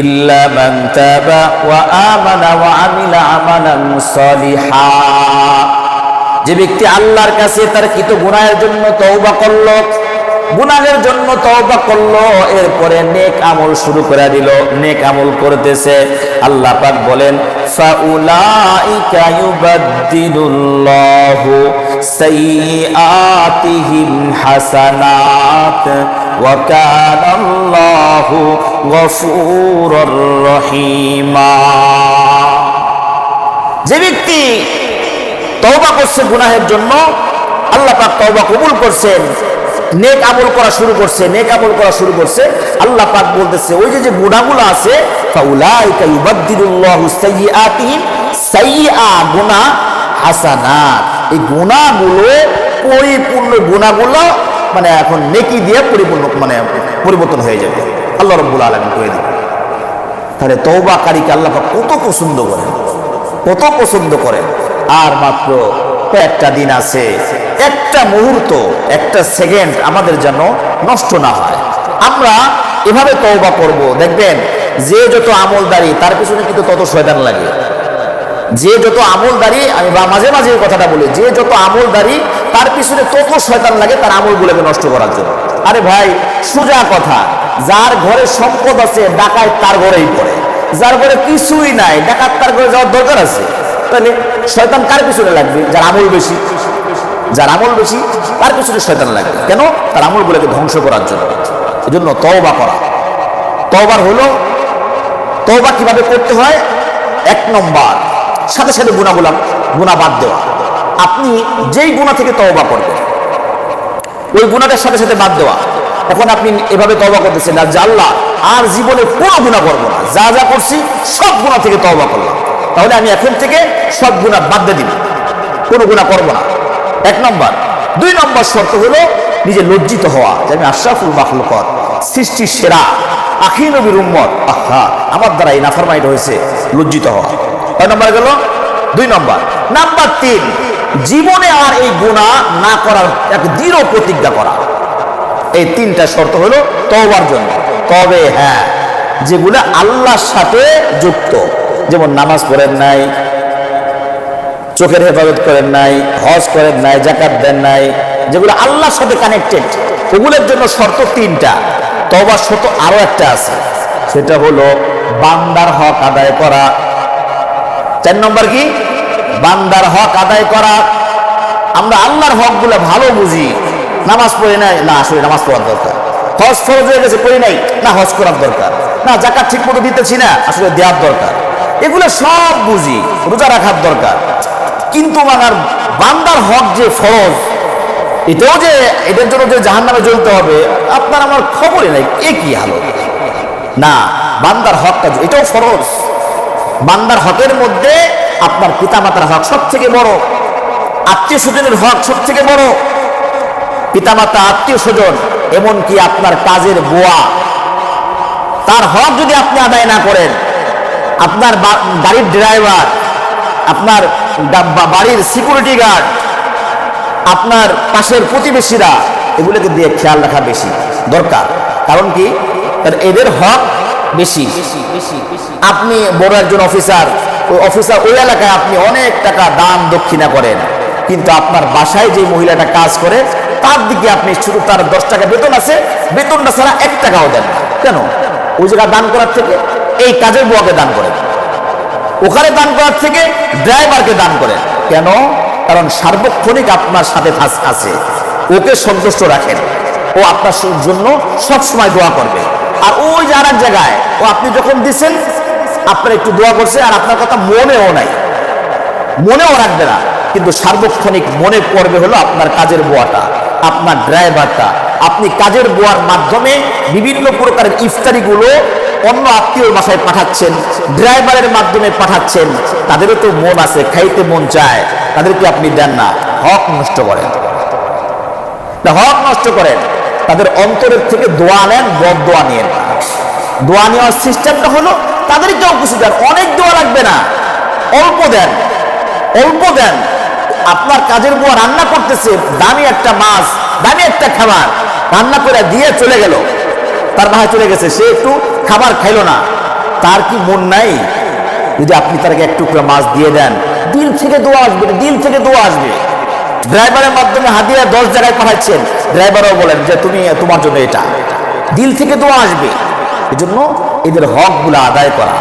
ইল্লা মান তাবা ওয়া আমানা ওয়া আমিলা আমালান সালিহা। যে ব্যক্তি আল্লাহর কাছে তার কৃত গুনাহের জন্য তওবা করলো, গুনাহের জন্য তওবা করলো, এরপরে নেক আমল শুরু করে দিল, নেক আমল করতেছে, আল্লাহ পাক বলেন ফাউলাইকা ইউবাদদিলুল্লাহু সাইয়্যাতিহিম হাসানাত ওয়া কানাল্লাহু গফুরুর রহিমা। যে ব্যক্তি তওবা করছে গুনাহের জন্য, আল্লাহ পাক তওবা কবুল করছেন, নেক আমল করা শুরু করছে, নেক আমল করা শুরু করছে, আল্লাহ পাক বলতেছে ওই যে গুনাহগুলো আছে ফাউলাইকা ইউবাদদিলুল্লাহু সাইয়্যাতিহিম, সাইয়্যা গুনাহ, হাসানাত, এই গুনাহগুলো পরিপূর্ণ গুনাহগুলো মানে এখন নেকি দিয়ে পরিপূর্ণ মানে পরিবর্তন হয়ে যাবে, আল্লাহ রাব্বুল আলামিন করে দিবেন। তাহলে তওবাকারীকে আল্লাহ পাক কত পছন্দ করেন, কত পছন্দ করেন। আর মাত্র কয়েকটা দিন আছে, একটা মুহূর্ত, একটা সেকেন্ড আমাদের যেন নষ্ট না হয়। আমরা এভাবে তওবা করব, দেখবেন যে যত আমলদারি তার পিছনে কিন্তু তত শয়তান লাগে। যে যত আমলদারি, আমি মাঝে মাঝে এই কথাটা বলি, যে যত আমলদারি তার পিছনে তত শয়তান লাগে তার আমলগুলোকে নষ্ট করার জন্য। আরে ভাই সোজা কথা, যার ঘরে সম্পদ আছে ডাকাত তার ঘরেই পড়ে, যার ঘরে কিছুই নাই ডাকাত তার ঘরে যাওয়ার দরকার আছে? তাহলে শয়তান কার পিছনে লাগবে? যার আমল বেশি, যার আমল বেশি তার পিছনে শয়তান লাগবে। কেন? তার আমলগুলোকে ধ্বংস করার জন্য। এই জন্য তওবা করা, তওবার হলো, তওবা কিভাবে করতে হয়? এক নম্বর, সাথে সাথে গুনাহ বাদ দেওয়া। আপনি যেই গুনাহ থেকে তওবা করবেন ওই গুনাহটার সাথে সাথে বাদ দেওয়া। এখন আপনি এভাবে তওবা করতেছেন আর যে আল্লাহ আর জীবনে কোনো গুনাহ করবো না, যা যা করছি সব গুনাহ থেকে তওবা করলাম, তাহলে আমি এখন থেকে সব গুনাহ বাদ দিয়ে দিব, কোনো গুনাহ করবো না। এক নম্বর। দুই নম্বর শর্ত হলো নিজে লজ্জিত হওয়া যে আমি আশরাফুল মাখলুকাত, সৃষ্টির সেরা, আখির নবীর উম্মত, আহা আমার দ্বারা এই নাফরমানিটা হয়েছে, লজ্জিত হওয়া। কয় নম্বর গেল? দুই নম্বর। নাম্বার তিন, জীবনে আর এই গুনাহ না করার এক দৃঢ় প্রতিজ্ঞা করা। এই তিনটা শর্ত হলো তওবার জন্য। তবে হ্যাঁ, যেগুলো আল্লাহর সাথে যুক্ত, যেমন নামাজ পড়েন নাই, চোখের হেফাজত করেন নাই, হজ করেন নাই, যাকাত দেন নাই, যেগুলো আল্লাহর সাথে কানেক্টেড, ওগুলোর জন্য শর্ত তিনটা। তওবার শর্ত আরো একটা আছে, সেটা হলো বান্দার হক আদায় করা। 4 নম্বর কি? বান্দার হক আদায় করা। আমরা আল্লাহর হকগুলো ভালো বুঝি, নামাজ পড়ি নাই, না আসলে নামাজ পড়ার দরকার। হজ ফরজ হয়ে গেছে, পড়ি নাই, না হজ করার দরকার। না যাকাত ঠিক মতো দিতেছি না, আসলে দেওয়ার দরকার। এগুলো সব বুঝি, রোজা রাখার দরকার, কিন্তু আমার বান্দার হক যে ফরজ, এটাও যে এটার জন্য যে জাহান্নামে জ্বলতে হবে আপনার আমার খবরই নাই, এ কি হালত না। বান্দার হকটা এটাও ফরজ। বান্দার হকের মধ্যে আপনার পিতামাতার হক সব থেকে বড়, আত্মীয় স্বজনের হক সব থেকে বড়। পিতামাতা, আত্মীয় স্বজন, এমনকি আপনার কাজের বুয়া, তার হক যদি আপনি আদায় না করেন, আপনার গাড়ির ড্রাইভার, আপনার বাড়ির সিকিউরিটি গার্ড, আপনার পাশের প্রতিবেশীরা, এগুলোকে দিয়ে খেয়াল রাখা বেশি দরকার। কারণ কি? এদের হক বেশি। আপনি বড় একজন অফিসার, ওই অফিসার ওই এলাকায় আপনি অনেক টাকা দান দক্ষিণা করেন, কিন্তু আপনার বাসায় যে মহিলাটা কাজ করে তার দিকে আপনি শুধু তার 10 টাকা বেতন আছে, বেতনটা ছাড়া 1 টাকাও দেন না। কেন? ওই জায়গা দান করার থেকে এই কাজের বুয়াকে দান করেন, ওখানে দান করার থেকে ড্রাইভারকে দান করেন। কেন? কারণ সার্বক্ষণিক আপনার সাথে আছে, ওকে সন্তুষ্ট রাখেন, ও আপনার জন্য সবসময় দোয়া করবে। আর ওই যে আর এক জায়গায় ও আপনি যখন দিচ্ছেন আপনার একটু দোয়া করছে আর আপনার কথা মনেও নাই, মনেও রাখবে না, কিন্তু সার্বক্ষণিক মনে পড়বে হলো আপনার কাজের বুয়াটা, আপনার ড্রাইভারটা। আপনি কাজের বুয়ার মাধ্যমে বিভিন্ন প্রকারের ইফতারিগুলো অন্য আত্মীয়র বাসায় পাঠাচ্ছেন, ড্রাইভারের মাধ্যমে পাঠাচ্ছেন, তাদেরও তো মন আছে, খাইতে মন চায়, তাদেরকে আপনি দেন না, হক নষ্ট করেন, হক নষ্ট করেন। তাদের অন্তরের থেকে দোয়া নেন, বদ দোয়া নিয়েন না। দোয়া নেওয়ার সিস্টেমটা হলো তাদেরকেও কিছু দেন, অনেক দোয়া লাগবে না, অল্প দেন, অল্প দেন। আপনার কাজের বুয়া রান্না করতেছে, দামি একটা মাছ, দামি একটা খাবার রান্না করে দিয়ে চলে গেল, তার বাসায় চলে গেছে, সে একটু খাবার খাইলো না, তার কি মন নাই? যদি আপনি তাকে এক টুকরা মাছ দিয়ে দেন, দিল থেকে দোয়া আসবে, দিল থেকে দোয়া আসবে। ড্রাইভারের মাধ্যমে হাদিয়া 10 জায়গায় পাঠাচ্ছেন, ড্রাইভারও বলেন যে তুমি তোমার জন্য এটা, দিল থেকে দোয়া আসবে। এজন্য এদের হকগুলো আদায় করা।